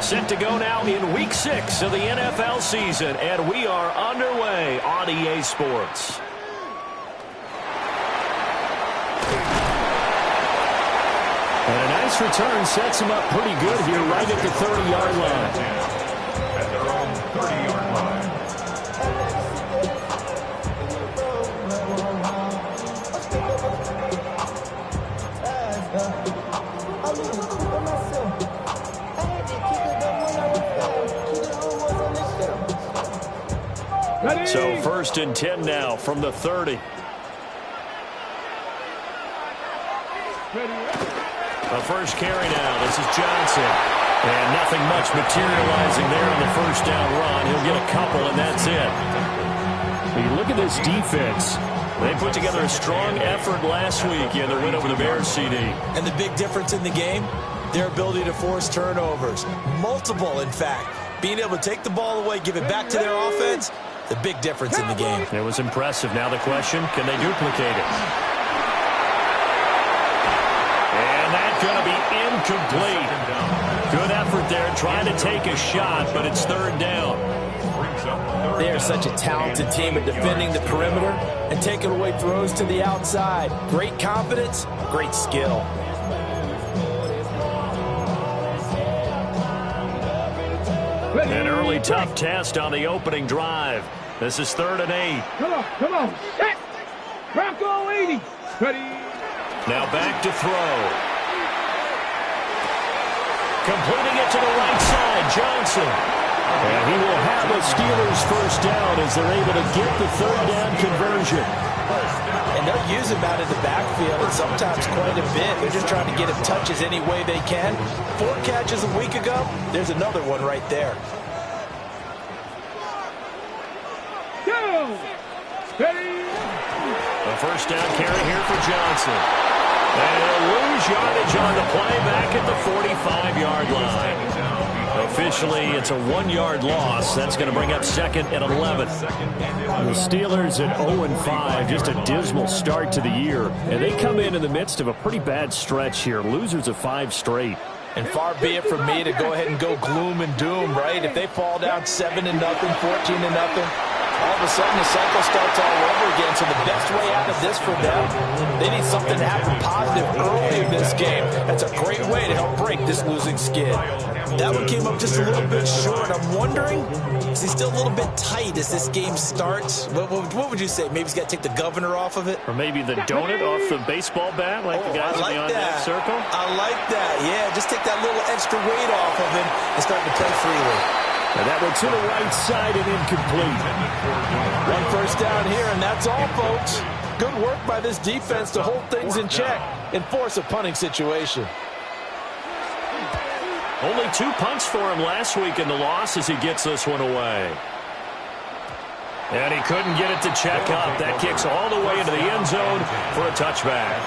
Set to go now in Week 6 of the NFL season, and we are underway on EA Sports. And a nice return sets him up pretty good here right at the 30-yard line. At their own 30-yard line. So 1st and 10 now from the 30. The first carry now. This is Johnson. And nothing much materializing there on the first down run. He'll get a couple, and that's it. When you look at this defense, they put together a strong effort last week in their win over the Bears, CD. And the big difference in the game, their ability to force turnovers. Multiple, in fact. Being able to take the ball away, give it back to their offense, the big difference in the game. It was impressive. Now the question, can they duplicate it? And that's going to be incomplete. Good effort there, trying to take a shot, but it's 3rd down. They are such a talented team at defending the perimeter and taking away throws to the outside. Great confidence, great skill. An early tough test on the opening drive. This is 3rd and 8. Come on. Set. Bronco 80. Ready. Now back to throw. Completing it to the right side, Johnson. And he will have a Steelers first down as they're able to get the 3rd down conversion. And they'll use him out in the backfield, and sometimes quite a bit. They're just trying to get him touches any way they can. 4 catches a week ago. There's another one right there. Go. Ready. The first down carry here for Johnson. And he'll lose yardage on the play back at the 45-yard line. Officially, it's a 1-yard loss. That's going to bring up 2nd and 11. The Steelers at 0-5, just a dismal start to the year. And they come in the midst of a pretty bad stretch here. Losers of 5 straight. And far be it from me to go ahead and go gloom and doom, right? If they fall down 7-0, 14-0, all of a sudden the cycle starts all over again. So the best way out of this for them, they need something to happen positive early in this game. That's a great way to help break this losing skid. That one came up just a little bit short. I'm wondering, is he still a little bit tight as this game starts? What would you say? Maybe he's got to take the governor off of it? Or maybe the donut off the baseball bat like the guys like in the on-deck circle? I like that. Yeah, just take that little extra weight off of him and start to play freely. And that one to the right side and incomplete. 1 first down here, and that's all, folks. Good work by this defense to hold things in check and force a punting situation. Only 2 punts for him last week in the loss as he gets this one away. And he couldn't get it to check up. That kicks all the way into the end zone for a touchback.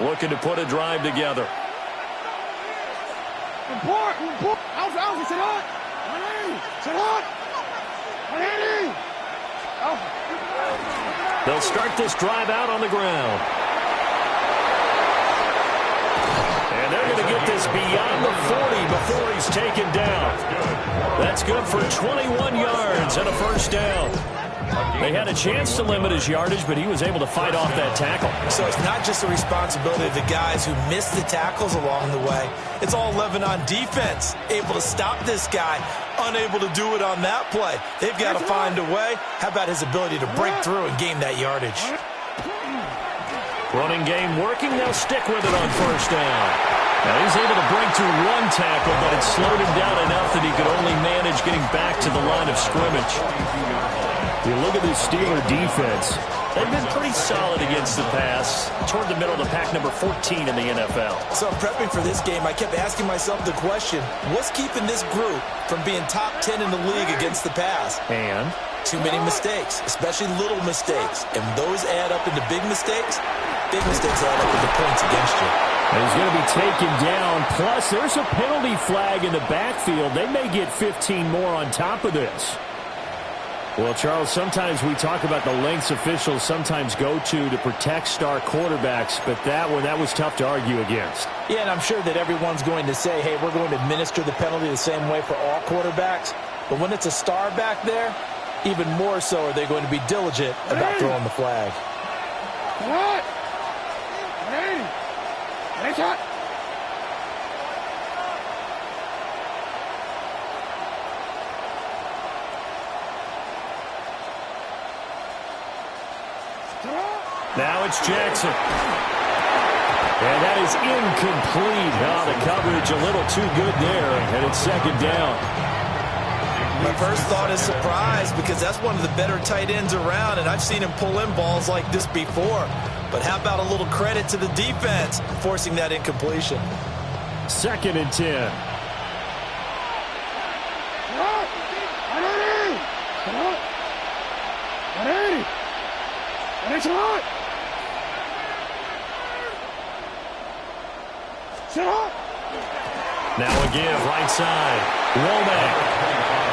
Looking to put a drive together. They'll start this drive out on the ground. And they're going to get this beyond the 40 before he's taken down. That's good for 21 yards and a first down. They had a chance to limit his yardage, but he was able to fight off that tackle. So it's not just the responsibility of the guys who missed the tackles along the way. It's all 11 on defense. Able to stop this guy, unable to do it on that play. They've got to find a way. How about his ability to break through and gain that yardage? Running game working. They'll stick with it on first down. Now he's able to break through 1 tackle, but it slowed him down enough that he could only manage getting back to the line of scrimmage. You look at this Steeler defense. They've been pretty solid against the pass. Toward the middle of the pack, number 14 in the NFL. So prepping for this game, I kept asking myself the question, what's keeping this group from being top 10 in the league against the pass? And? Too many mistakes, especially little mistakes. And those add up into big mistakes. Big mistakes add up into points against you. And he's going to be taken down. Plus, there's a penalty flag in the backfield. They may get 15 more on top of this. Well, Charles, sometimes we talk about the lengths officials sometimes go to protect star quarterbacks, but that was tough to argue against. Yeah, and I'm sure that everyone's going to say, hey, we're going to administer the penalty the same way for all quarterbacks. But when it's a star back there, even more so are they going to be diligent about throwing the flag. What? Hey, shot. Now it's Jackson. And that is incomplete. Oh, the coverage a little too good there, and it's second down. My first thought is surprise because that's one of the better tight ends around, and I've seen him pull in balls like this before. But how about a little credit to the defense forcing that incompletion? 2nd and 10. Now again, right side. Womack.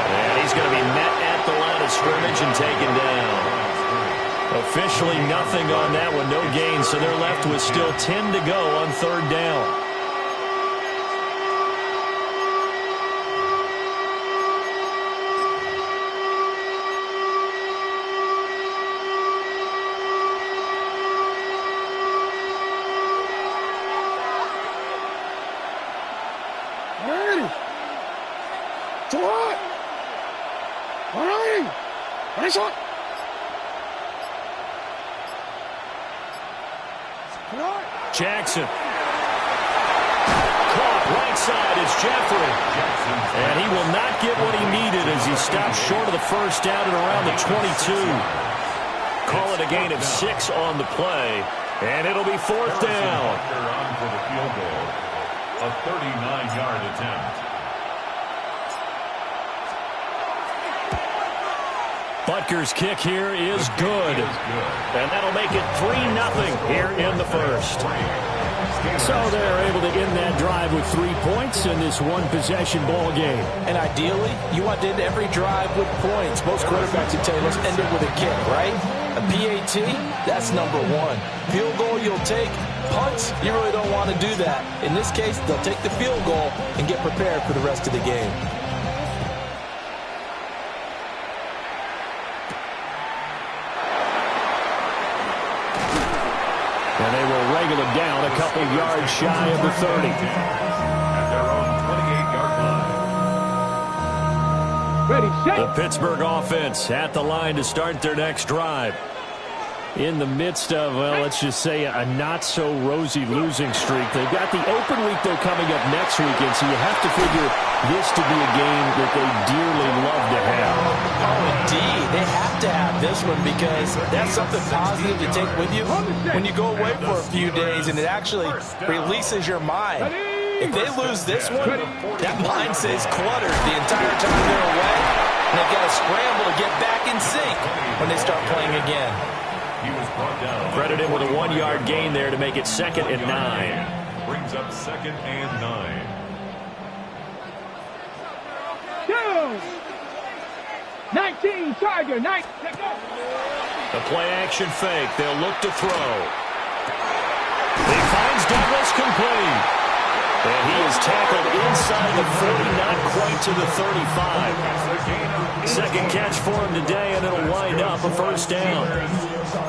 And he's going to be met at the line of scrimmage and taken down. Officially nothing on that one. No gain, so they're left with still 10 to go on 3rd down. Jackson. Caught right side is Jeffrey. And he will not get what he needed as he stops short of the first down at around the 22. Call it a gain of 6 on the play. And it'll be 4th down. On for the field goal. A 39-yard attempt. Butker's kick here is good. And that'll make it 3-0 here in the first. So they're able to end that drive with 3 points in this one-possession ball game. And ideally, you want to end every drive with points. Most quarterbacks would tell you, let's end it with a kick, right? A PAT, that's number 1. Field goal you'll take. Punts, you really don't want to do that. In this case, they'll take the field goal and get prepared for the rest of the game. And they will wrangle it down a couple yards shy of the 30. At their own 28-yard line. Ready, set. The Pittsburgh offense at the line to start their next drive. In the midst of, well, let's just say a not-so-rosy losing streak. They've got the open week, though, coming up next weekend, so you have to figure this to be a game that they dearly love to have. Oh, indeed. They have to have this one because that's something positive to take with you when you go away for a few days, and it actually releases your mind. If they lose this one, that mind stays cluttered the entire time they're away, and they've got to scramble to get back in sync when they start playing again. He was brought down. Credit him with a 1-yard gain there to make it 2nd and 9. Brings up 2nd and 9. 19, Tiger, 9. The play-action fake. They'll look to throw. He finds Douglas complete. And he is tackled inside the 40, not quite to the 35. Second catch for him today, and it'll wind up a first down.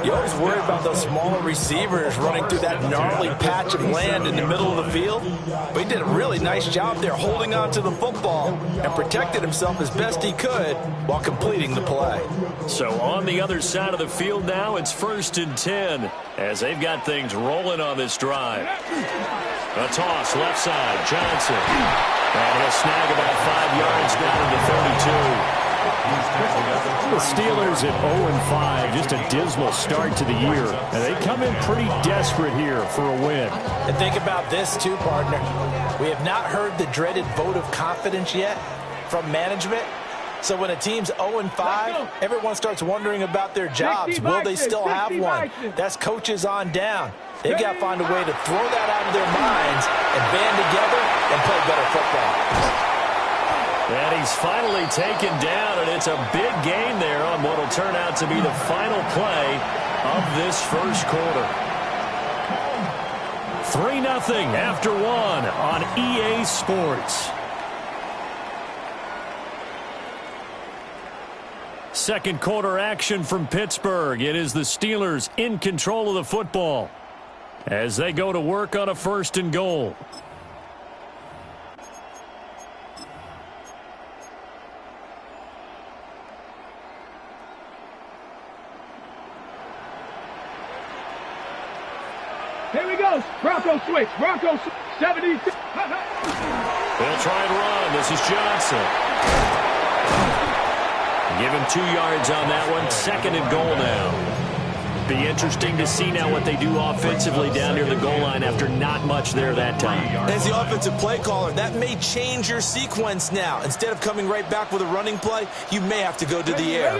You always worry about those smaller receivers running through that gnarly patch of land in the middle of the field. But he did a really nice job there holding on to the football and protected himself as best he could while completing the play. So on the other side of the field now, it's 1st and 10 as they've got things rolling on this drive. A toss left side, Johnson. And he'll snag about 5 yards down to the 32. The Steelers at 0-5, just a dismal start to the year. And they come in pretty desperate here for a win. And think about this too, partner. We have not heard the dreaded vote of confidence yet from management. So when a team's 0-5, everyone starts wondering about their jobs. Will they still have one? That's coaches on down. They've got to find a way to throw that out of their minds and band together and play better football. And he's finally taken down, and it's a big gain there on what will turn out to be the final play of this first quarter. 3-0 after one on EA Sports. Second quarter action from Pittsburgh. It is the Steelers in control of the football as they go to work on a 1st and goal. Here we go. Bronco switch. Bronco 70. They'll try and run. This is Johnson. Give him 2 yards on that one. 2nd and goal now. Be interesting to see now what they do offensively down near the goal line after not much there that time. As the offensive play caller, that may change your sequence now. Instead of coming right back with a running play, you may have to go to the air.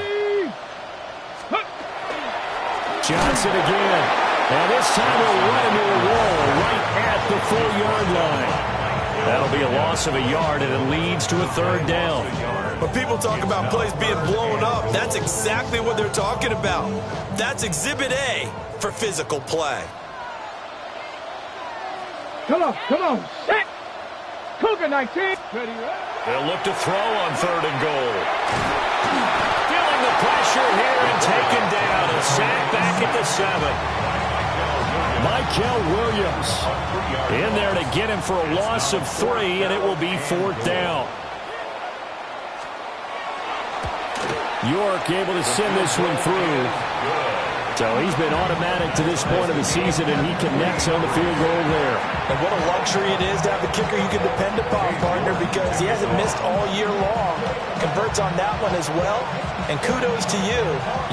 Johnson again. And this time we'll run into a wall right at the 4-yard line. That'll be a loss of a yard, and it leads to a 3rd down. When people talk about plays being blown up, that's exactly what they're talking about. That's Exhibit A for physical play. Come on. Set. Cougar 19. Ready, right? They'll look to throw on 3rd and goal. Feeling the pressure here and taken down. A sack back at the 7. Michael Williams in there to get him for a loss of 3, and it will be 4th down. York able to send this one through. So he's been automatic to this point of the season, and he connects on the field goal there. And what a luxury it is to have a kicker you can depend upon, partner, because he hasn't missed all year long. Converts on that one as well. And kudos to you.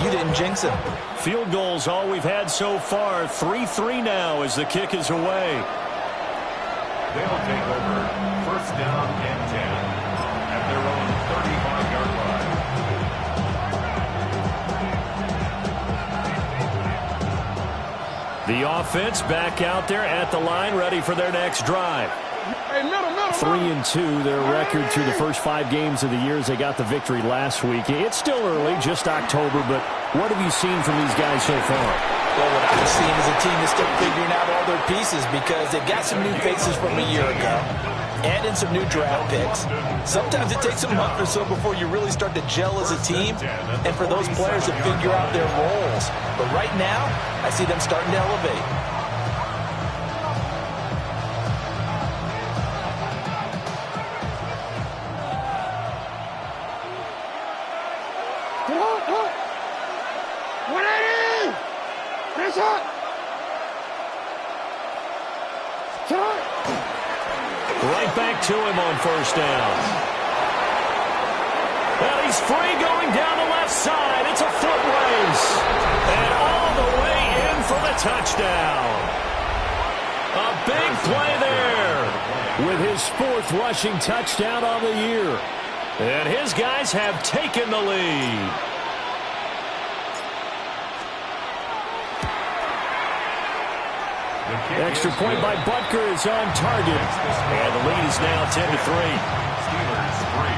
You didn't jinx him. Field goals all we've had so far. 3-3 now as the kick is away. They'll take over 1st down and 10 at their own 35-yard line. The offense back out there at the line, ready for their next drive. 3-2, their record through the first 5 games of the year as they got the victory last week. It's still early, just October, but what have you seen from these guys so far? Well, what I've seen is a team that's still figuring out all their pieces because they've got some new faces from a year ago. Add in some new draft picks. Sometimes it takes a month or so before you really start to gel as a team and for those players to figure out their roles. But right now, I see them starting to elevate. Right back to him on 1st down. Well, he's free going down the left side. It's a foot race. And all the way in for the touchdown. A big play there with his 4th rushing touchdown on the year. And his guys have taken the lead. Extra point by Butker is on target. And the lead is now 10-3. Steelers 3.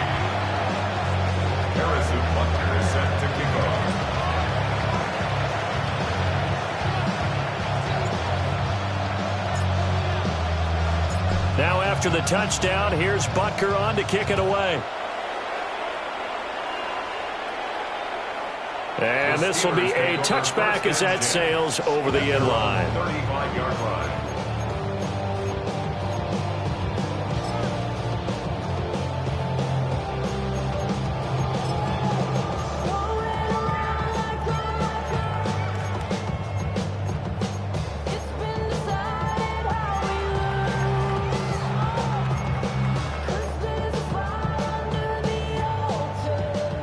Harrison Butker is set to kick off. Now after the touchdown, here's Butker on to kick it away. And this will be a touchback as that sails over the end line. 35-yard line.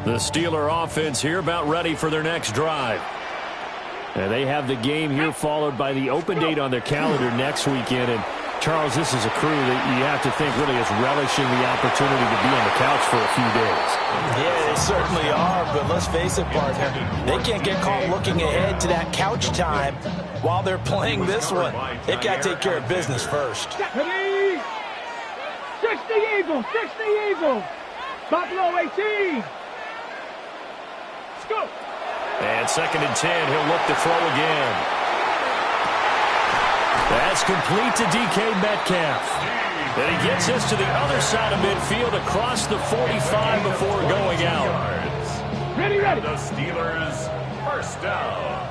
The Steeler offense here about ready for their next drive. And they have the game here followed by the open date on their calendar next weekend. And, Charles, this is a crew that you have to think really is relishing the opportunity to be on the couch for a few days. Yeah, they certainly are, but let's face it, partner. They can't get caught looking ahead to that couch time while they're playing this one. They've got to take care of business first. 60 Eagles, 60 Eagles. Buffalo 18. Let's go. And 2nd and 10. He'll look to throw again. That's complete to DK Metcalf. And he gets us to the other side of midfield across the 45 before going out. Ready. The Steelers first down.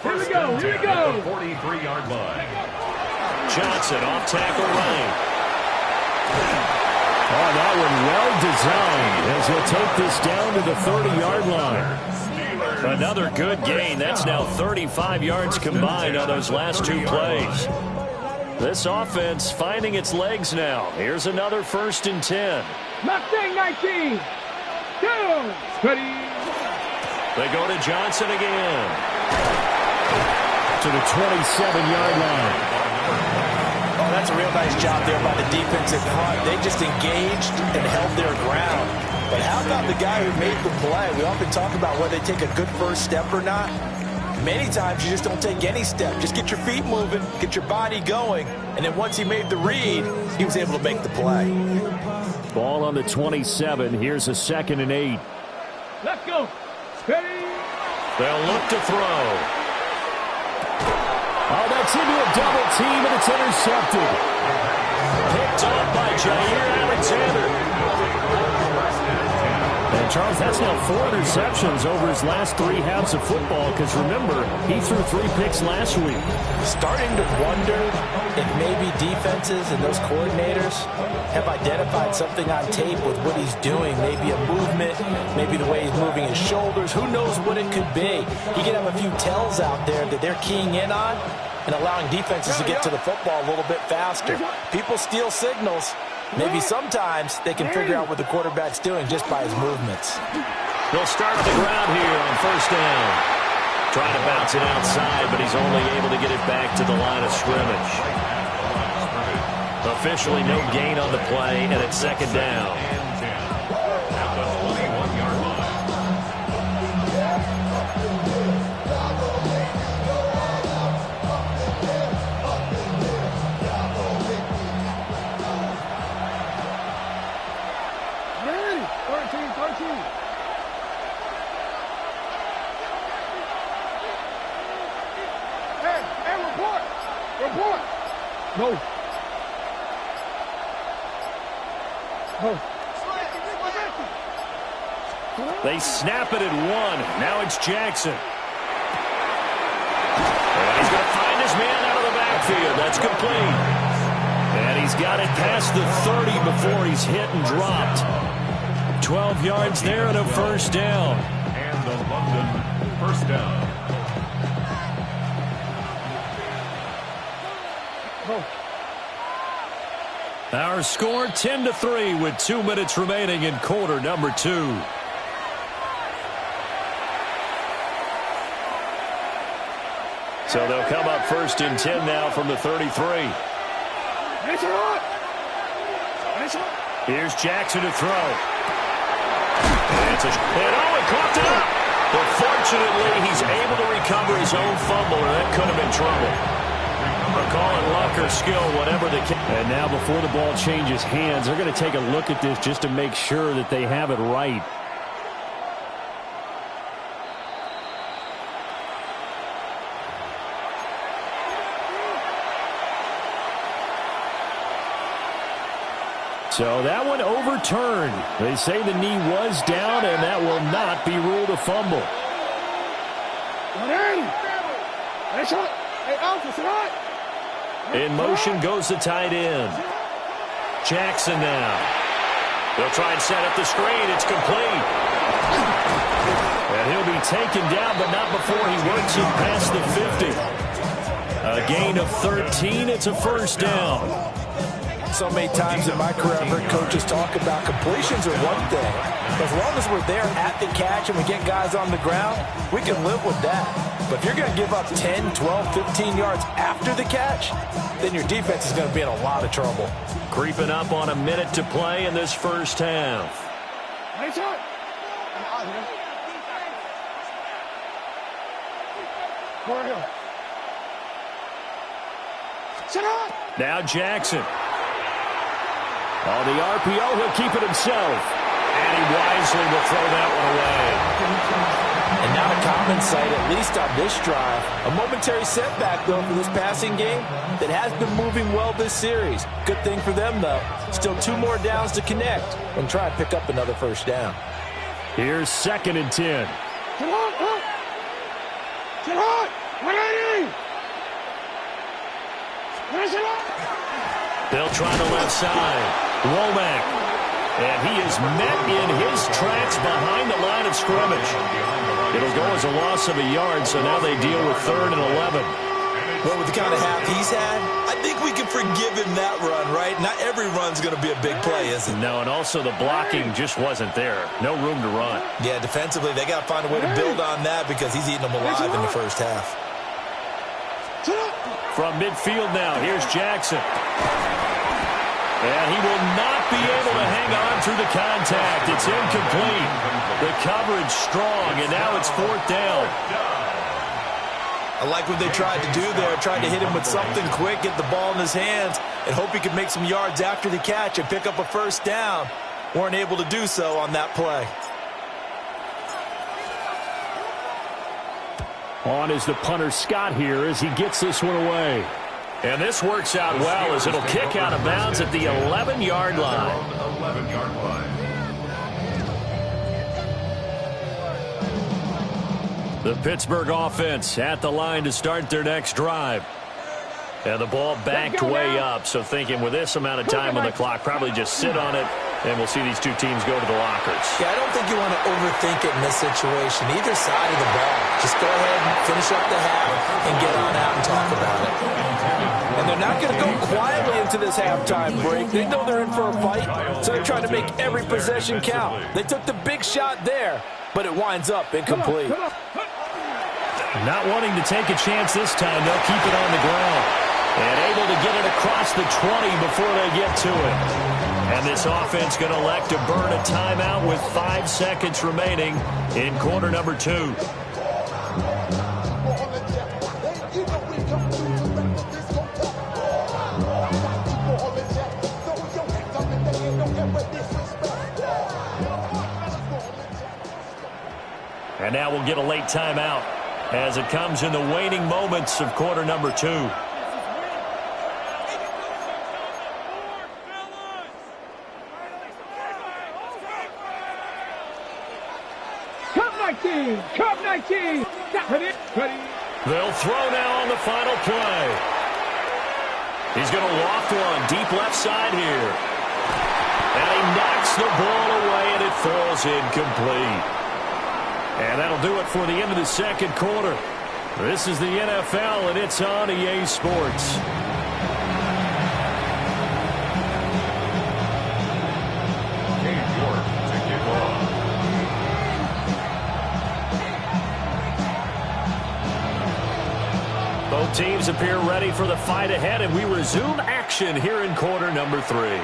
Here we go. 43-yard line. Johnson off tackle right. Oh, that one well designed as he'll take this down to the 30-yard line. Another good gain. That's now 35 yards combined on those last 2 plays. This offense finding its legs now. Here's another 1st and 10. Mustang 19. Down. Ready. They go to Johnson again. To the 27-yard line. Oh, that's a real nice job there by the defensive front. They just engaged and held their ground. But how about the guy who made the play? We often talk about whether they take a good first step or not. Many times you just don't take any step. Just get your feet moving, get your body going, and then once he made the read, he was able to make the play. Ball on the 27. Here's a 2nd and 8. Let's go. Ready. They'll look to throw. Oh, that's into a double team, and it's intercepted. Picked off by Jair Alexander. And, Charles, that's now 4 interceptions over his last 3 halves of football because, remember, he threw 3 picks last week. Starting to wonder if maybe defenses and those coordinators have identified something on tape with what he's doing. Maybe a movement, maybe the way he's moving his shoulders. Who knows what it could be? He could have a few tells out there that they're keying in on and allowing defenses to get to the football a little bit faster. People steal signals. Maybe sometimes they can figure out what the quarterback's doing just by his movements. They'll start on the ground here on 1st down. Trying to bounce it outside, but he's only able to get it back to the line of scrimmage. Officially no gain on the play, and it's 2nd down. Report. No. They snap it at 1. Now it's Jackson. And he's going to find his man out of the backfield. That's complete. And he's got it past the 30 before he's hit and dropped. 12 yards there and a 1st down. And the London 1st down. Our score 10-3 with 2 minutes remaining in quarter number 2. So they'll come up 1st and 10 now from the 33. Here's Jackson to throw. And it caught it up. But fortunately, he's able to recover his own fumble, or that could have been trouble. Calling luck or skill, whatever the case. And now before the ball changes hands, they're going to take a look at this just to make sure that they have it right. So that one overturned. They say the knee was down, and that will not be ruled a fumble. In motion goes the tight end. Jackson now. They'll try and set up the screen. It's complete. And he'll be taken down, but not before he works it past the 50. A gain of 13. It's a 1st down. So many times in my career, I've heard coaches talk about completions are one thing. As long as we're there at the catch and we get guys on the ground, we can live with that. But if you're going to give up 10, 12, 15 yards after the catch, then your defense is going to be in a lot of trouble. Creeping up on a minute to play in this 1st half. Now Jackson. On the RPO, he'll keep it himself. And he wisely will throw that one away. And not a common sight, at least on this drive. A momentary setback, though, for this passing game that has been moving well this series. Good thing for them, though. Still 2 more downs to connect and try and pick up another first down. Here's 2nd and 10. They'll try the left side. Womack. And he is met in his tracks behind the line of scrimmage. It'll go as a loss of a yard, so now they deal with 3rd and 11. Well, with the kind of half he's had, I think we can forgive him that run, right? Not every run's going to be a big play, is it? No, and also the blocking just wasn't there. No room to run. Yeah, defensively, they got to find a way to build on that because he's eating them alive in the first half. From midfield now, here's Jackson. And he will not be able to hang on through the contact. It's incomplete. The coverage strong, and now it's 4th down. I like what they tried to do there, tried to hit him with something quick, get the ball in his hands, and hope he could make some yards after the catch and pick up a first down. Weren't able to do so on that play. On is the punter Scott here as he gets this one away. And this works out well as it'll kick out of bounds at the 11-yard line. 11-yard line. The Pittsburgh offense at the line to start their next drive. And the ball backed way up, so thinking with this amount of time on the clock, probably just sit on it, and we'll see these two teams go to the lockers. Yeah, I don't think you want to overthink it in this situation, either side of the ball. Just go ahead and finish up the half and get on out and talk about it. And they're not going to go quietly into this halftime break. They know they're in for a fight, so they're trying to make every possession count. They took the big shot there, but it winds up incomplete. Not wanting to take a chance this time, they'll keep it on the ground. And able to get it across the 20 before they get to it. And this offense going to elect to burn a timeout with 5 seconds remaining in quarter number 2. And now we'll get a late timeout as it comes in the waning moments of quarter number 2. Cup 19. They'll throw now on the final play. He's going to loft one deep left side here. And he knocks the ball away, and it falls incomplete. And that'll do it for the end of the second quarter. This is the NFL, and it's on EA Sports. Both teams appear ready for the fight ahead, and we resume action here in quarter number 3.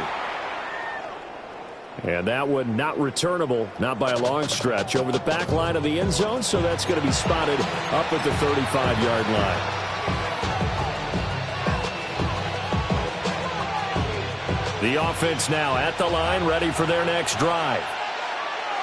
And that one not returnable, not by a long stretch, over the back line of the end zone, so that's going to be spotted up at the 35-yard line. The offense now at the line, ready for their next drive.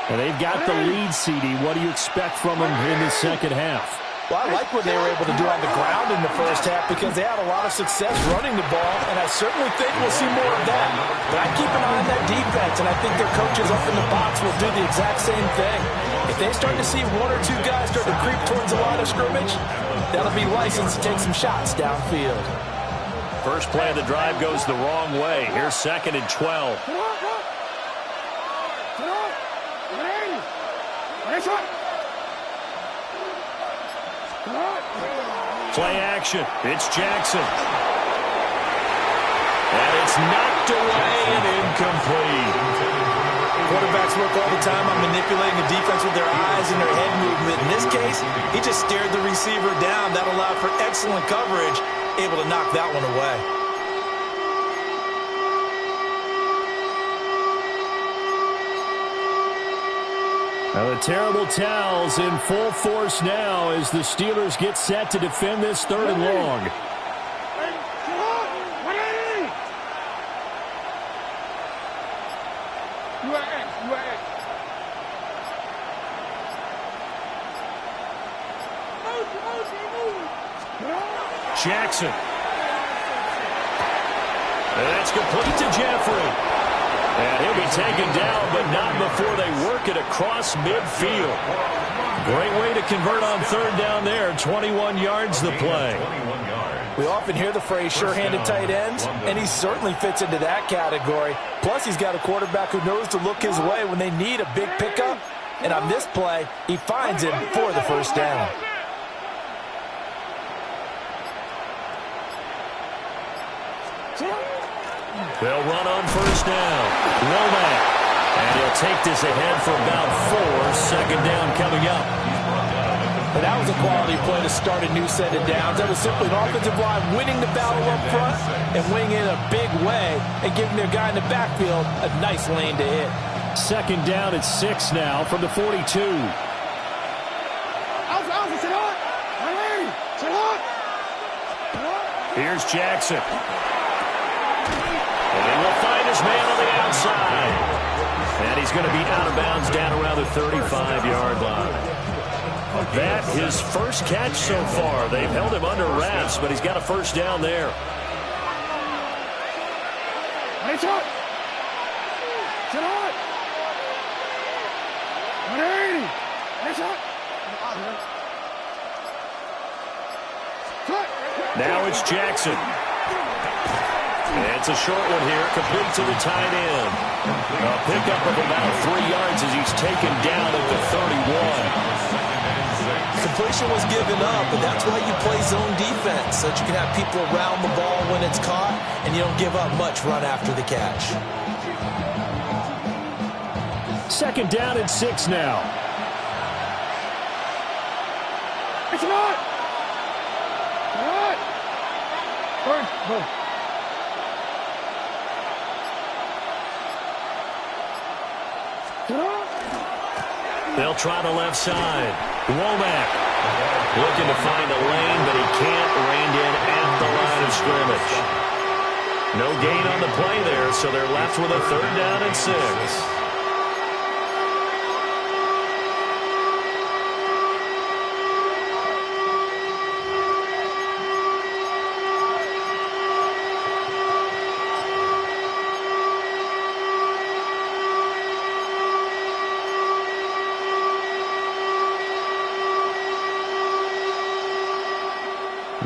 And they've got the lead, CD. What do you expect from them in the second half? Well, I like what they were able to do on the ground in the first half because they had a lot of success running the ball, and I certainly think we'll see more of that. But I keep an eye on that defense, and I think their coaches up in the box will do the exact same thing. If they start to see 1 or 2 guys start to creep towards the line of scrimmage, that'll be licensed to take some shots downfield. First play of the drive goes the wrong way. Here's 2nd and 12. Play action. It's Jackson. And it's knocked away and incomplete. Quarterbacks work all the time on manipulating the defense with their eyes and their head movement. In this case, he just stared the receiver down. That allowed for excellent coverage, able to knock that one away. Now the terrible towels in full force now as the Steelers get set to defend this 3rd and long. Jackson. And that's complete to Jeffrey. And he'll be taken down, but not before they work it across midfield. Great way to convert on third down there. 21 yards the play. We often hear the phrase sure-handed tight ends, and he certainly fits into that category. Plus, he's got a quarterback who knows to look his way when they need a big pickup. And on this play, he finds him for the first down. They'll run on first down. Womack. And he'll take this ahead for about 4. Second down coming up. And that was a quality play to start a new set of downs. That was simply an offensive line winning the battle up front and winning it in a big way and giving their guy in the backfield a nice lane to hit. Second down at 6 now from the 42. Here's Jackson. And he will find his man on the outside. And he's going to be out of bounds down around the 35-yard line. That his first catch so far. They've held him under wraps, but he's got a first down there. Now it's Jackson. It's a short one here, complete to the tight end. A pickup of about 3 yards as he's taken down at the 31. Completion was given up, but that's why you play zone defense, so that you can have people around the ball when it's caught, and you don't give up much run after the catch. Second down and 6 now. It's not. They'll try the left side. Womack looking to find a lane, but he can't. Reined in at the line of scrimmage. No gain on the play there, so they're left with a third down and 6.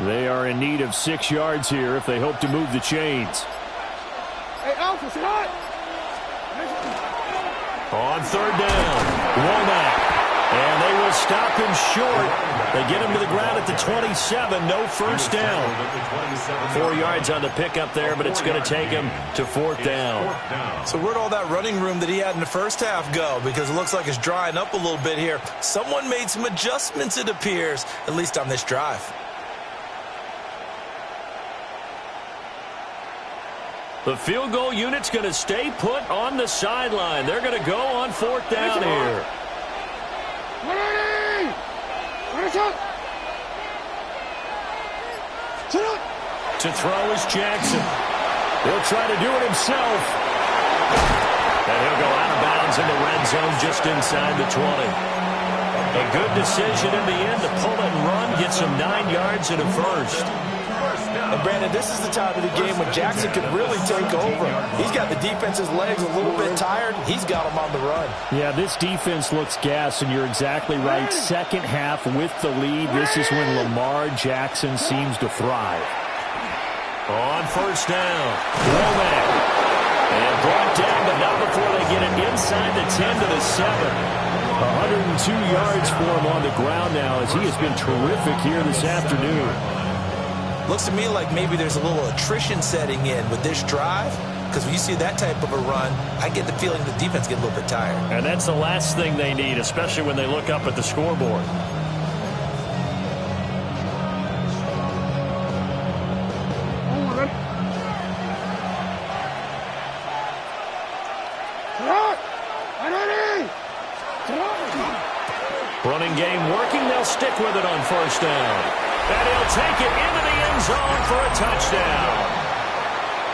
They are in need of 6 yards here if they hope to move the chains. Hey, Alpha, sit hot. On third down, Womack. And they will stop him short. They get him to the ground at the 27. No first down. 4 yards on the pickup there, but it's going to take him to fourth down. So where'd all that running room that he had in the first half go? Because it looks like it's drying up a little bit here. Someone made some adjustments, it appears, at least on this drive. The field goal unit's going to stay put on the sideline. They're going to go on fourth down here. To throw is Jackson. He'll try to do it himself. And he'll go out of bounds in the red zone just inside the 20. A good decision in the end to pull it and run, get some 9 yards and a first. And Brandon, this is the time of the game when Jackson could really take over. He's got the defense's legs a little bit tired. He's got them on the run. Yeah, this defense looks gassed, and you're exactly right. Second half with the lead, this is when Lamar Jackson seems to thrive. On first down, Womack. And brought down, but not before they get it inside the 10 to the 7. 102 yards for him on the ground now as he has been terrific here this afternoon. Looks to me like maybe there's a little attrition setting in with this drive, because when you see that type of a run, I get the feeling the defense gets a little bit tired. And that's the last thing they need, especially when they look up at the scoreboard. Running game working. They'll stick with it on first down. And he'll take it into the end zone for a touchdown.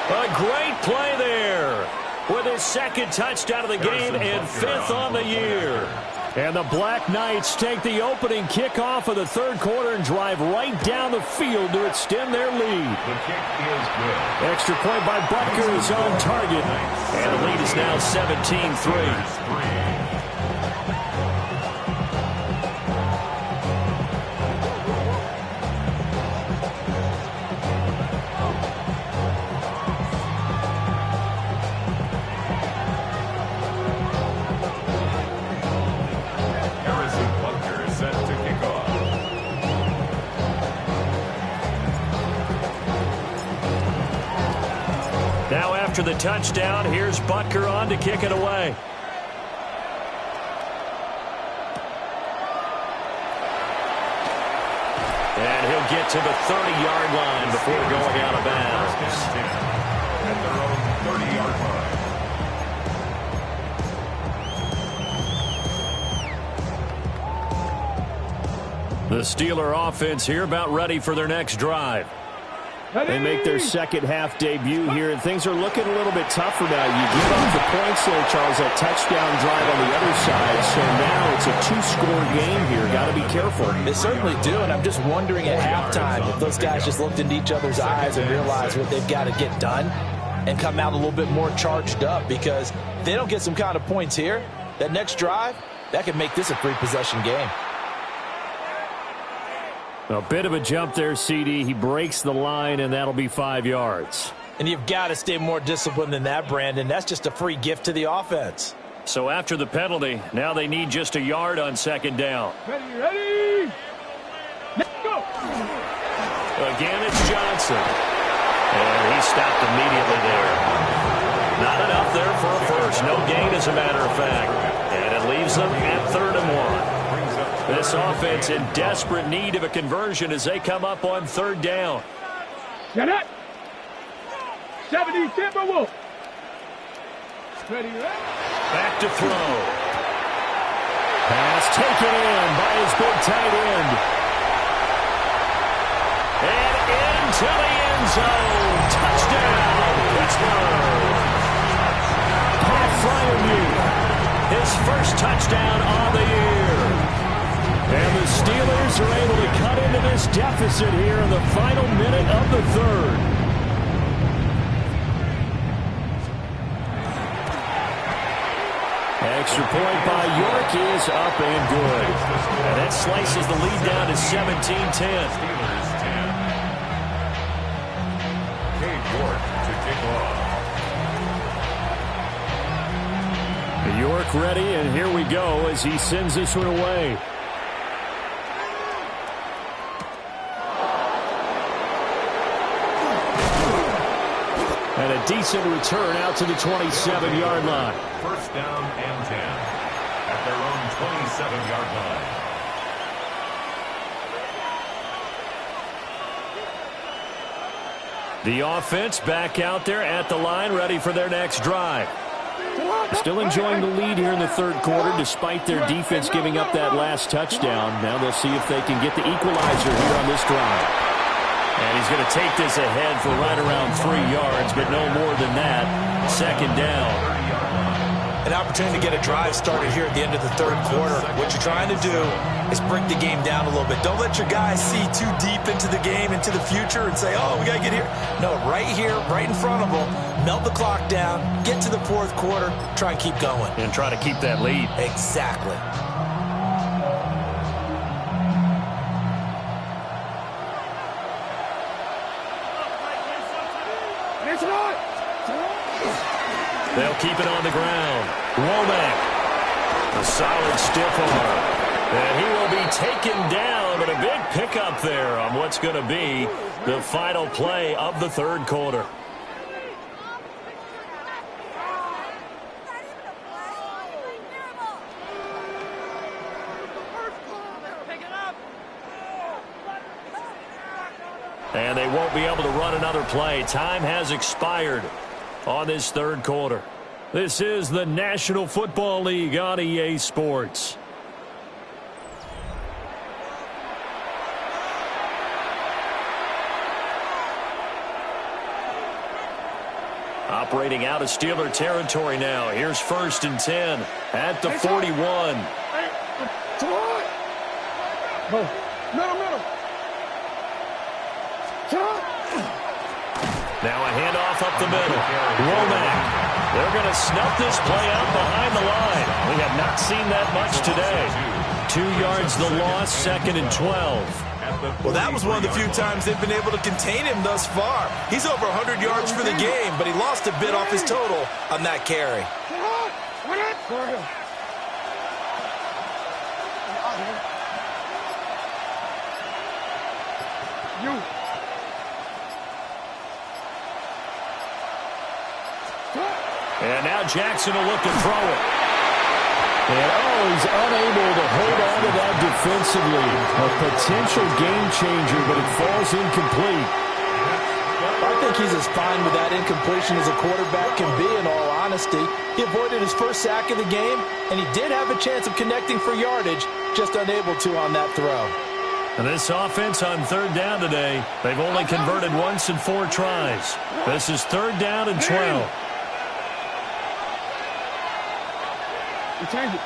A great play there. with his second touchdown of the game and 5th on the year. And the Black Knights take the opening kickoff of the third quarter and drive right down the field to extend their lead. The kick is good. Extra point by Butker is on target. And the lead is now 17-3. After the touchdown, here's Butker on to kick it away. And he'll get to the 30-yard line before going out of bounds. At their own 30-yard line. The Steeler offense here about ready for their next drive. They make their second-half debut here, and things are looking a little bit tougher now. You give up the points there, Charles, that touchdown drive on the other side, so now it's a two-score game here. Got to be careful. They certainly do, and I'm just wondering at halftime if those guys just looked into each other's eyes and realized what they've got to get done and come out a little bit more charged up, because if they don't get some kind of points here, that next drive, that could make this a three-possession game. A bit of a jump there, CD. He breaks the line, and that'll be 5 yards. And you've got to stay more disciplined than that, Brandon. That's just a free gift to the offense. So after the penalty, now they need just a yard on second down. Ready? Let's go. Again, it's Johnson. And he stopped immediately there. Not enough there for a first. No gain, as a matter of fact. And it leaves them at 3rd and 1. This offense in desperate need of a conversion as they come up on 3rd down. Get it. 70 Timberwolves. Ready? Back to throw. Pass taken in by his big tight end. And into the end zone. Touchdown, Pittsburgh. Pat Fryermuth, his first touchdown on the year. And the Steelers are able to cut into this deficit here in the final minute of the 3rd. Extra point by York is up and good. And that slices the lead down to 17-10. Steelers 10. Cade York to kick off. York ready, and here we go as he sends this one away. And a decent return out to the 27-yard line. First down and 10 at their own 27-yard line. The offense back out there at the line, ready for their next drive. Still enjoying the lead here in the 3rd quarter, despite their defense giving up that last touchdown. Now they'll see if they can get the equalizer here on this drive. And he's going to take this ahead for right around 3 yards, but no more than that. 2nd down. An opportunity to get a drive started here at the end of the 3rd quarter. What you're trying to do is break the game down a little bit. Don't let your guys see too deep into the game, into the future, and say, oh, we got to get here. No, right here, right in front of them, melt the clock down, get to the 4th quarter, try and keep going. And try to keep that lead. Exactly. They'll keep it on the ground. Womack, a solid stiff arm. And he will be taken down, but a big pickup there on what's going to be the final play of the 3rd quarter. And they won't be able to run another play. Time has expired on this 3rd quarter. This is the National Football League on EA Sports. Operating out of Steeler territory now. Here's 1st and 10 at the 41. Middle. Now a handoff up the middle. Womack. They're going to snuff this play out behind the line. We have not seen that much today. 2 yards the loss, 2nd and 12. Well, that was one of the few times they've been able to contain him thus far. He's over 100 yards for the game, but he lost a bit off his total on that carry. And now Jackson will look to throw it. And, he's unable to hold on to that defensively. A potential game changer, but it falls incomplete. I think he's as fine with that incompletion as a quarterback can be, in all honesty. He avoided his first sack of the game, and he did have a chance of connecting for yardage, just unable to on that throw. And this offense on 3rd down today, they've only converted once in 4 tries. This is 3rd down and 12. We change it.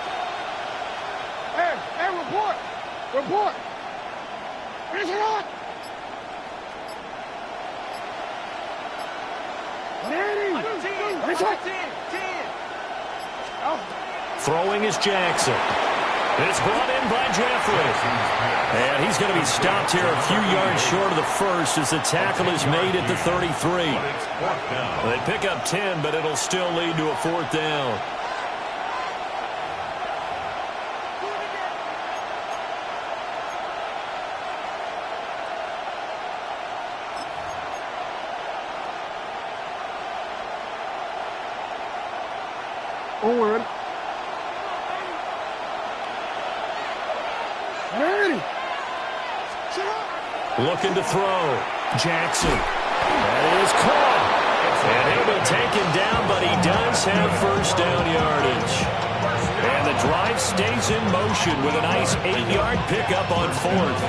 Hey, report. Finish it up. Throwing is Jackson. It's brought in by Jeffrey. And he's going to be stopped here a few yards short of the first as the tackle is made at the 33. They pick up 10, but it'll still lead to a 4th down. Onward. Ready. Looking to throw. Jackson. That is caught. And he'll be taken down, but he does have 1st down yardage. And the drive stays in motion with a nice 8-yard pickup on 4th.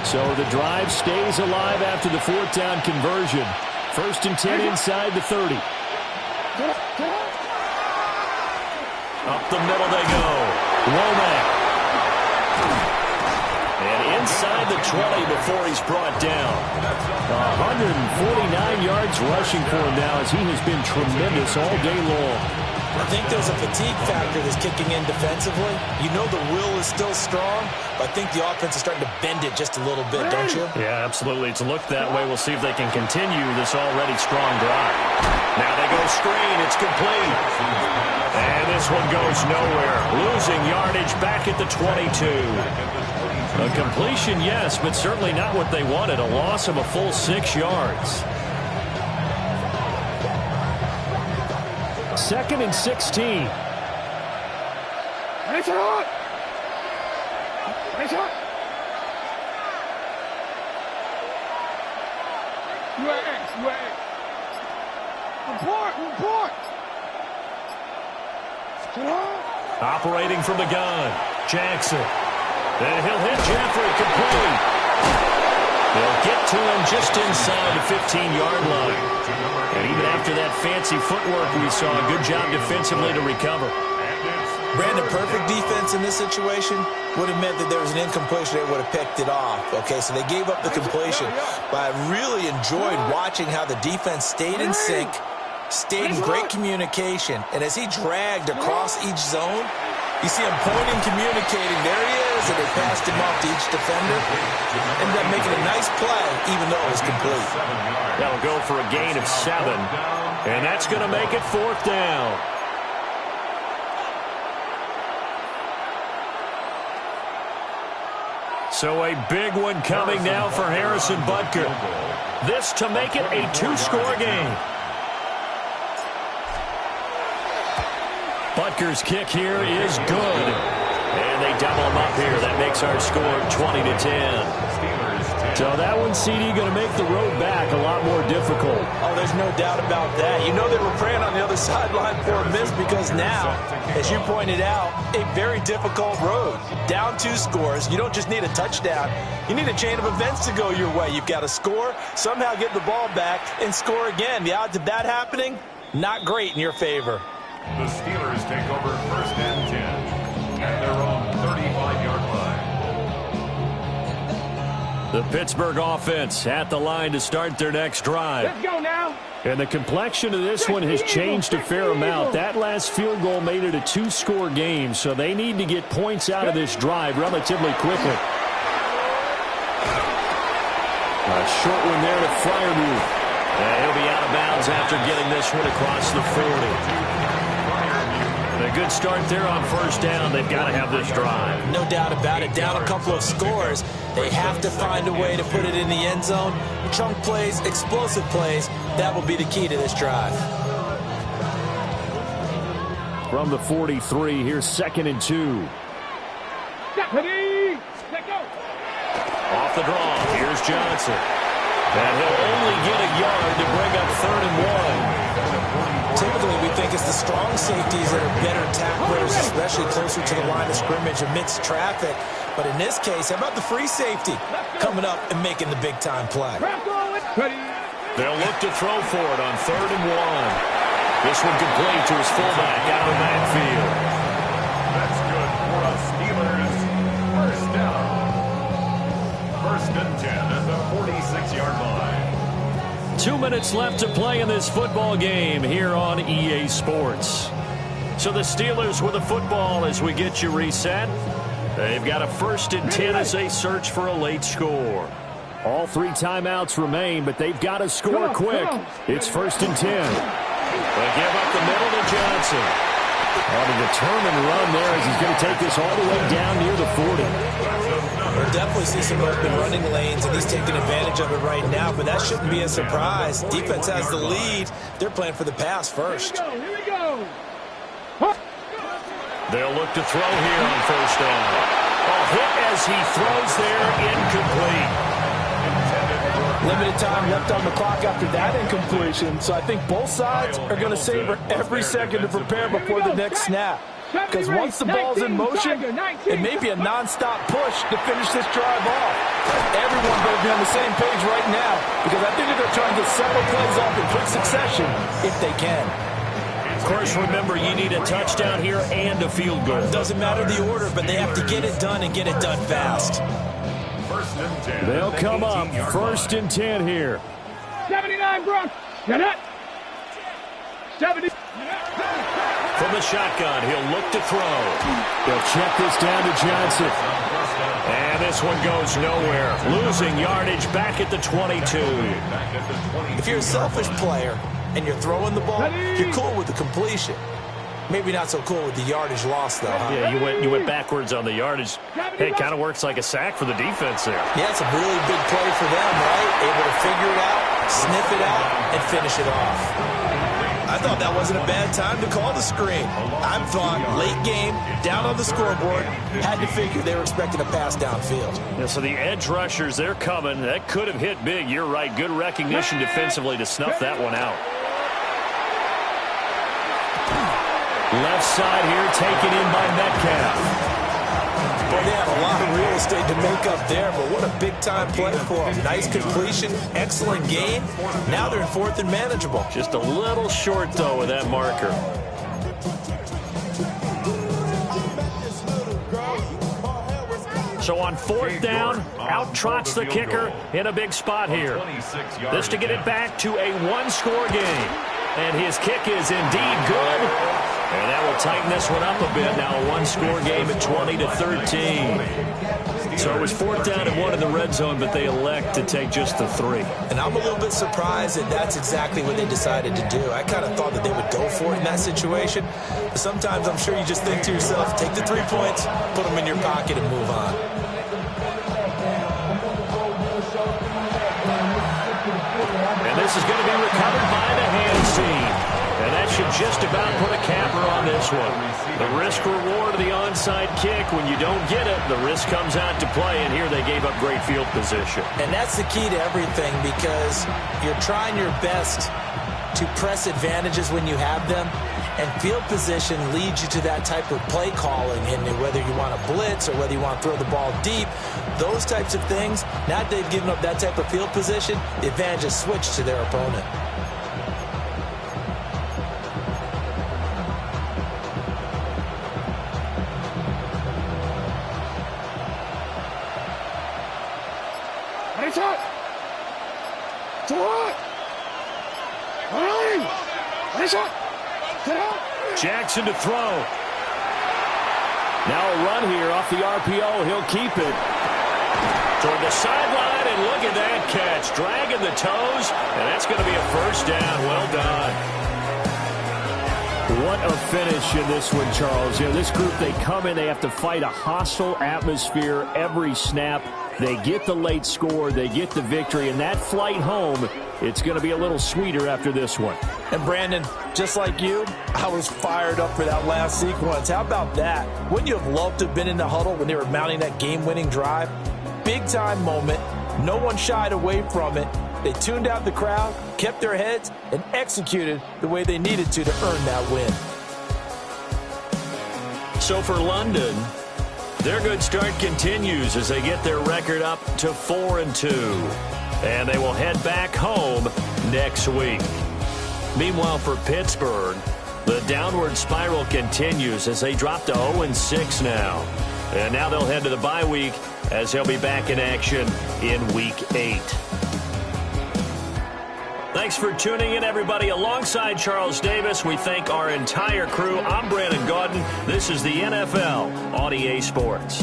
So the drive stays alive after the 4th down conversion. 1st and 10 inside the 30. Up the middle they go. Womack. And inside the 20 before he's brought down. 149 yards rushing for him now as he has been tremendous all day long. I think there's a fatigue factor that's kicking in defensively. You know the will is still strong, but I think the offense is starting to bend it just a little bit, don't you? Yeah, absolutely. It's looked that way. We'll see if they can continue this already strong drive. Now they go screen. It's complete. And this one goes nowhere. Losing yardage back at the 22. A completion, yes, but certainly not what they wanted. A loss of a full 6 yards. 2nd and 16. Finish it up. UAX. Report. Operating from the gun. Jackson. And he'll hit Jeffrey complete. They'll get to him just inside the 15-yard line. And even after that fancy footwork, we saw a good job defensively to recover. Brandon, perfect defense in this situation would have meant that there was an incompletion. They would have picked it off. Okay, so they gave up the completion. But I really enjoyed watching how the defense stayed in sync, stayed in great communication. And as he dragged across each zone, you see him pointing, communicating. There he is, and they passed him off to each defender. Ended up making a nice play, even though it was complete. That'll go for a gain of 7. And that's going to make it 4th down. So a big one coming now for Harrison Butker. This to make it a 2-score game. Butker's kick here is good. And they double him up here. That makes our score 20-10. So that one, CD, going to make the road back a lot more difficult. Oh, there's no doubt about that. You know they were praying on the other sideline for a miss because now, as you pointed out, a very difficult road. Down 2 scores. You don't just need a touchdown. You need a chain of events to go your way. You've got to score, somehow get the ball back, and score again. The odds of that happening, not great in your favor. The Steelers take over 1st and 10 at their own 35-yard line. The Pittsburgh offense at the line to start their next drive. Let's go now. And the complexion of this one has changed a fair amount. That last field goal made it a 2-score game, so they need to get points out of this drive relatively quickly. A short one there to Freiermuth. He'll be out of bounds after getting this one across the 40. A good start there on 1st down. They've got to have this drive. No doubt about it. Down a couple of scores. They have to find a way to put it in the end zone. Chunk plays, explosive plays. That will be the key to this drive. From the 43, here's 2nd and 2. Deputy, let go. Off the draw, here's Johnson. And he'll only get a yard to bring up 3rd and 1. Typically, we think it's the strong safeties that are better tacklers, especially closer to the line of scrimmage amidst traffic. But in this case, how about the free safety coming up and making the big-time play? They'll look to throw for it on 3rd and 1. This one complete to his fullback out of the backfield. That's good for the Steelers. 1st down. 1st and 10 at the 46-yard line. 2 minutes left to play in this football game here on EA Sports. So the Steelers with the football as we get you reset. They've got a 1st and 10 as they search for a late score. All 3 timeouts remain, but they've got to score quick. It's 1st and 10. They give up the middle to Johnson. On a determined run there as he's going to take this all the way down near the 40. We'll definitely see some open running lanes, and he's taking advantage of it right now, but that shouldn't be a surprise. Defense has the lead. They're playing for the pass first. Here we go. They'll look to throw here on 1st down. A hit as he throws there, incomplete. Limited time left on the clock after that incompletion, so I think both sides are going to savor every second to prepare before the next snap. Because once the ball's in motion, it may be a nonstop push to finish this drive off. Everyone better be on the same page right now, because I think they're going to try and get several plays off in quick succession if they can. Of course, remember, you need a touchdown here and a field goal. Doesn't matter the order, but they have to get it done and get it done fast. 1st and 10. They'll come up 1st and 10 here. 79, Bronx. Get it. 70. From the shotgun, he'll look to throw. They'll check this down to Johnson. And this one goes nowhere. Losing yardage back at the 22. If you're a selfish player and you're throwing the ball, you're cool with the completion. Maybe not so cool with the yardage loss, though, huh? Yeah, you went backwards on the yardage. Hey, it kind of works like a sack for the defense there. Yeah, it's a really big play for them, right? Able to figure it out, sniff it out, and finish it off. I thought that wasn't a bad time to call the screen. I thought late game, down on the scoreboard, had to figure they were expecting a pass downfield. Yeah, so the edge rushers, they're coming. That could have hit big. You're right. Good recognition defensively to snuff that one out. Left side here taken in by Metcalf. Boy, they have a lot of real estate to make up there, but what a big-time play for them. Nice completion, excellent game. Now they're in 4th and manageable. Just a little short, though, with that marker. So on 4th down, out trots the kicker in a big spot here. This to get it back to a 1-score game. And his kick is indeed good. And that will tighten this one up a bit. Now a 1-score game at 20-13. So it was 4th down and 1 in the red zone, but they elect to take just the 3. And I'm a little bit surprised that that's exactly what they decided to do. I kind of thought that they would go for it in that situation. But sometimes I'm sure you just think to yourself, take the 3 points, put them in your pocket, and move on. And this is going to be recovered by the hands team. And that should just about put a capper on this one. The risk-reward of the onside kick, when you don't get it, the risk comes out to play, and here they gave up great field position. And that's the key to everything, because you're trying your best to press advantages when you have them, and field position leads you to that type of play calling, and whether you want to blitz or whether you want to throw the ball deep, those types of things, now that they've given up that type of field position, the advantage is switched to their opponent. Jackson to throw. Now a run here off the RPO. He'll keep it. Toward the sideline, and look at that catch. Dragging the toes, and that's going to be a first down. Well done. What a finish in this one, Charles. You know, this group, they come in, they have to fight a hostile atmosphere every snap. They get the late score, they get the victory, and that flight home, it's going to be a little sweeter after this one. And Brandon, just like you, I was fired up for that last sequence. How about that? Wouldn't you have loved to have been in the huddle when they were mounting that game-winning drive? Big-time moment. No one shied away from it. They tuned out the crowd, kept their heads, and executed the way they needed to earn that win. So for London, their good start continues as they get their record up to 4-2. And they will head back home next week. Meanwhile, for Pittsburgh, the downward spiral continues as they drop to 0-6 now. And now they'll head to the bye week as they'll be back in action in Week 8. Thanks for tuning in, everybody. Alongside Charles Davis, we thank our entire crew. I'm Brandon Gaudin. This is the NFL on EA Sports.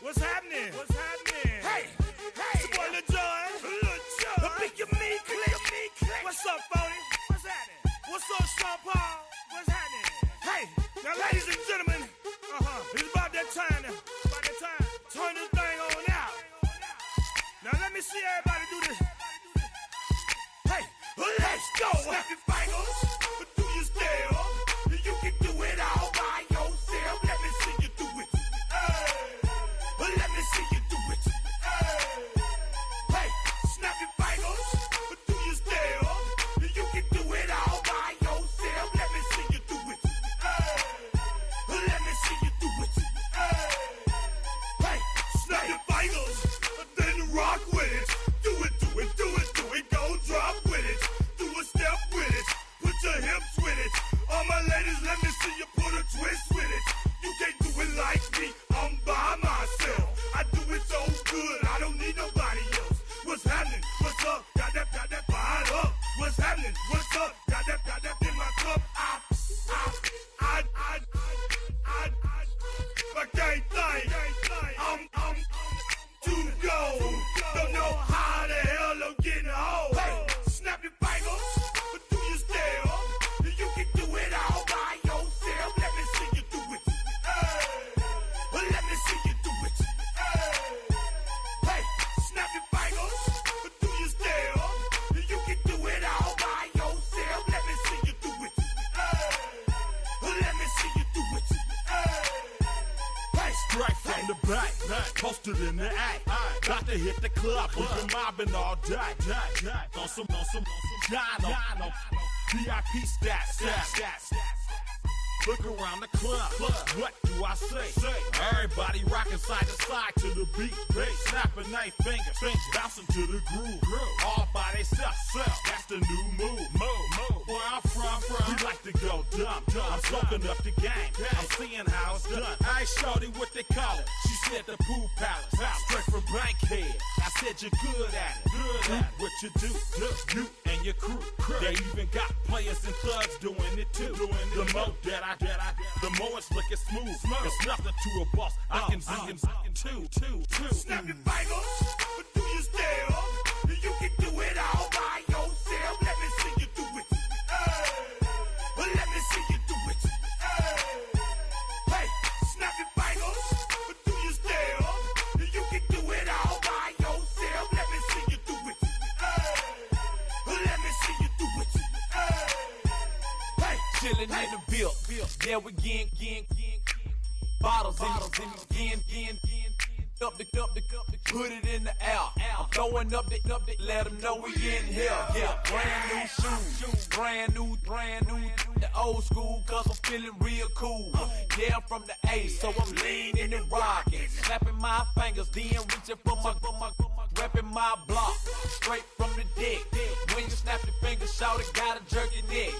What's happening? What's happening? Hey, it's your boy Lil Jon. Bgmcleod. What's up, Phony? What's happening? What's up, Sean Paul? What's happening? Hey, now, ladies and gentlemen, it's about that time. Turn this thing on out. Now, let me see everybody do this. Hey, let's go. Snap your fingers, but do you still? You can do it all by yourself. Let me see you do it. Let me see you do it. Hey, snap your fingers, but do you still? You can do it all by yourself. Let me see you do it. Let me see you do it. Hey, snap your fingers, then rock with it. Do it, do it, do it, do it. Go drop with it. Do a step with it. Put your hips with it. All my ladies, let me see you put a twist with it. You can't do it like me. I'm by myself. I do it so good, I don't need nobody else. What's happening? What's up? Got that fired up. What's happening? What's up? Got that in my cup. I can't think. I'm too go. Don't know how the hell I'm getting home. Hey, snap your fingers, but do you still? You can do it all by yourself. Let me see you do it. Let me see you do it. Hey, snap your fingers, but do you still? You can do it all by yourself. Let me see you do it. Let me see you do it. Hey, straight from the back, posted in the act. Got to hit the club, we've been mobbing all day. On some Dino, VIP stats. Look around the club. What do I say? Everybody rocking side to side to the beat. Snapping their fingers, bouncing to the groove. All by themselves. That's the new move. Where I'm from, we like to go dumb. I'm soaking up the game. I'm seeing how it's done. I ain't shorty what they call it. She said the pool palace. Straight from Bankhead. I said you're good at it. What you do, you and your crew. They even got players and thugs doing it too. The more that the more it's looking smooth. It's nothing to a boss. I can two. Snap your fingers, but do you still? You can do it all by yourself. Let me see you do it. chillin' in the bill. Yeah, we getting bottles in up the put it in the air. I'm throwing up the, let them know we in here. Yeah, brand new shoes, brand new, the old school, cause I'm feeling real cool. Yeah, I'm from the A, so I'm leaning and rocking, slapping my fingers, then reaching for my, repping my block, straight from the deck. When you snap your fingers, shout it, gotta jerk your neck.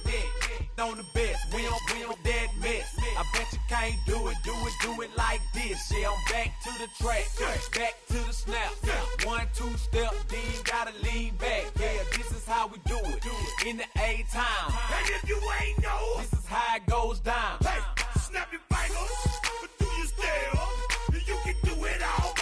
On the best, we don't that mess. I bet you can't do it like this. Yeah, I'm back to the track, back to the snap. 1, 2 step, then you gotta lean back. Yeah, this is how we do it in the A-time. And if you ain't know, This is how it goes down. hey, snap your fingers, but do you still? You can do it all.